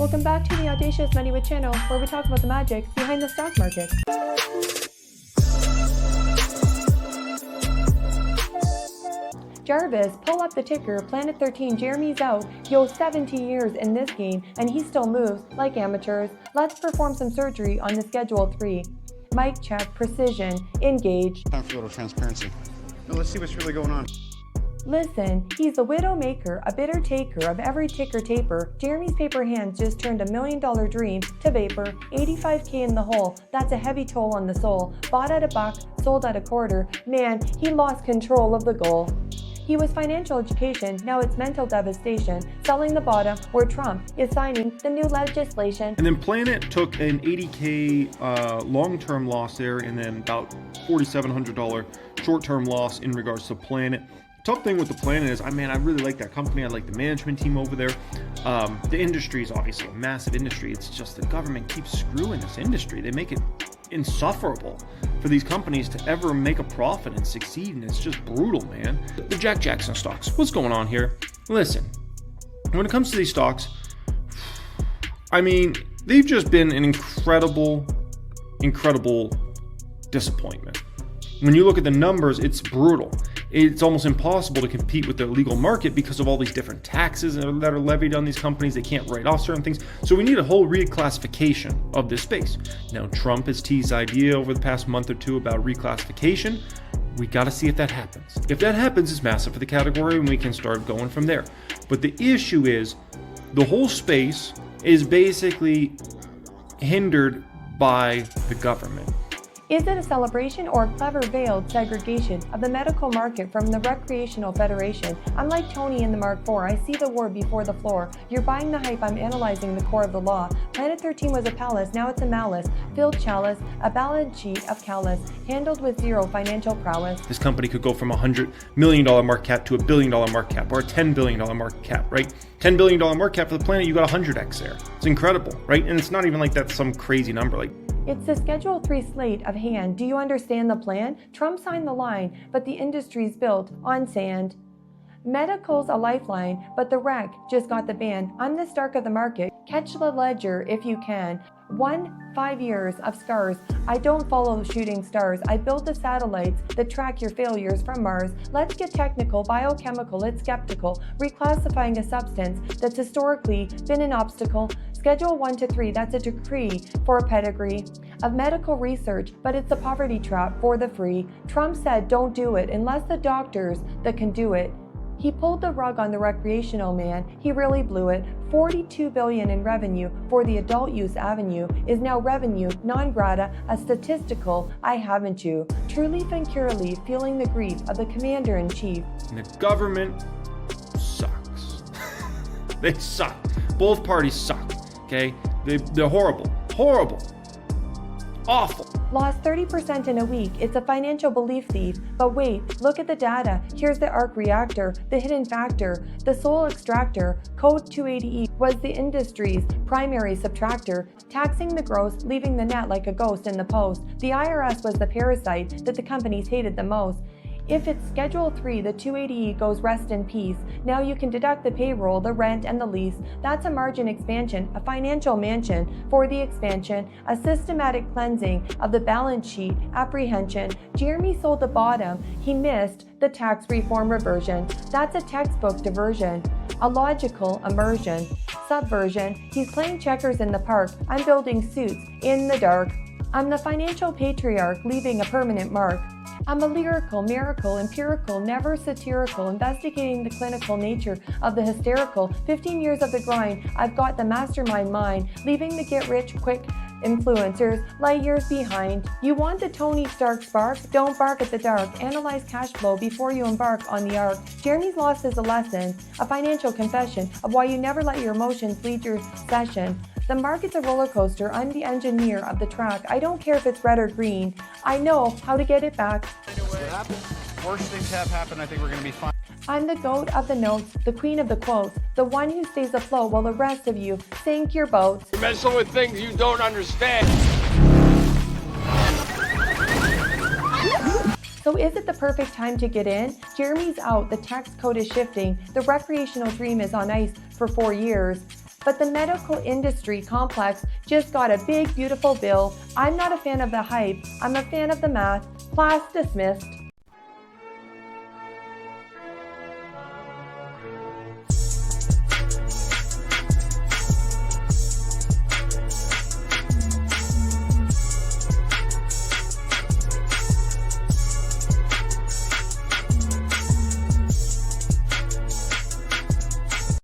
Welcome back to the Audacious Witch channel, where we talk about the magic behind the stock market. Jarvis, pull up the ticker, Planet 13, Jeremy's out. He owes 17 years in this game, and he still moves like amateurs. Let's perform some surgery on the Schedule 3. Mic check, precision, engage. Time for a little transparency. Now let's see what's really going on. Listen, he's a widow maker, a bitter taker of every ticker taper. Jeremy's paper hands just turned $1 million dream to vapor. 85K in the hole, that's a heavy toll on the soul. Bought at $1, sold at $0.25. Man, he lost control of the goal. He was financial education, now it's mental devastation. Selling the bottom where Trump is signing the new legislation. And then Planet took an $80K long-term loss there, and then about $4,700 short-term loss in regards to Planet. Tough thing with the Planet is, I really like that company. I like the management team over there. The industry is obviously a massive industry. It's just the government keeps screwing this industry. They make it insufferable for these companies to ever make a profit and succeed, and it's just brutal, man. The Jack Jackson stocks, what's going on here? Listen, when it comes to these stocks, they've just been an incredible disappointment. When you look at the numbers, it's brutal. It's almost impossible to compete with the legal market because of all these different taxes that are levied on these companies. They can't write off certain things. So we need a whole reclassification of this space. Now, Trump has teased the idea over the past month or two about reclassification. We got to see if that happens. If that happens, it's massive for the category, and we can start going from there. But the issue is the whole space is basically hindered by the government. Is it a celebration or a clever veiled segregation of the medical market from the recreational federation? I'm like Tony in the Mark IV. I see the war before the floor. You're buying the hype, I'm analyzing the core of the law. Planet 13 was a palace, now it's a malice. Filled chalice, a balance sheet of callous, handled with zero financial prowess. This company could go from a $100 million market cap to a $1 billion market cap, or a $10 billion market cap, right? $10 billion market cap for the Planet, you got 100x there. It's incredible, right? And it's not even like that's some crazy number. It's the Schedule 3 slate of hand. Do you understand the plan? Trump signed the line, but the industry's built on sand. Medical's a lifeline, but the wreck just got the ban. I'm the Stark of the market. Catch the ledger if you can. 5 years of scars. I don't follow shooting stars. I build the satellites that track your failures from Mars. Let's get technical, biochemical, it's skeptical. Reclassifying a substance that's historically been an obstacle. Schedule 1 to 3, that's a decree for a pedigree of medical research, but it's a poverty trap for the free. Trump said don't do it unless the doctors that can do it. He pulled the rug on the recreational man. He really blew it. $42 billion in revenue for the adult use avenue is now revenue non grata, a statistical I haven't you. Trulieve and Curaleaf feeling the grief of the commander-in-chief. And the government sucks. They suck. Both parties suck. Okay? They're horrible. Awful. Lost 30% in a week. It's a financial belief thief. But wait, look at the data. Here's the arc reactor, the hidden factor, the soul extractor. Code 280E was the industry's primary subtractor, taxing the gross, leaving the net like a ghost in the post. The IRS was the parasite that the companies hated the most. If it's Schedule 3, the 280E goes rest in peace. Now you can deduct the payroll, the rent, and the lease. That's a margin expansion, a financial mansion for the expansion, a systematic cleansing of the balance sheet, apprehension. Jeremy sold the bottom. He missed the tax reform reversion. That's a textbook diversion, a logical immersion, subversion. He's playing checkers in the park. I'm building suits in the dark. I'm the financial patriarch, leaving a permanent mark. I'm a lyrical, miracle, empirical, never satirical, investigating the clinical nature of the hysterical. 15 years of the grind, I've got the mastermind mind, leaving the get-rich-quick influencers light years behind. You want the Tony Stark spark? Don't bark at the dark. Analyze cash flow before you embark on the arc. Jeremy's loss is a lesson, a financial confession of why you never let your emotions lead your session. The market's a roller coaster. I'm the engineer of the track. I don't care if it's red or green. I know how to get it back. Worst things have happened. I think we're going to be fine. I'm the goat of the notes, the queen of the quotes, the one who stays afloat while the rest of you sink your boats. You're messing with things you don't understand. So is it the perfect time to get in? Jeremy's out, the tax code is shifting, the recreational dream is on ice for 4 years. But the medical industry complex just got a big, beautiful bill. I'm not a fan of the hype. I'm a fan of the math. Class dismissed.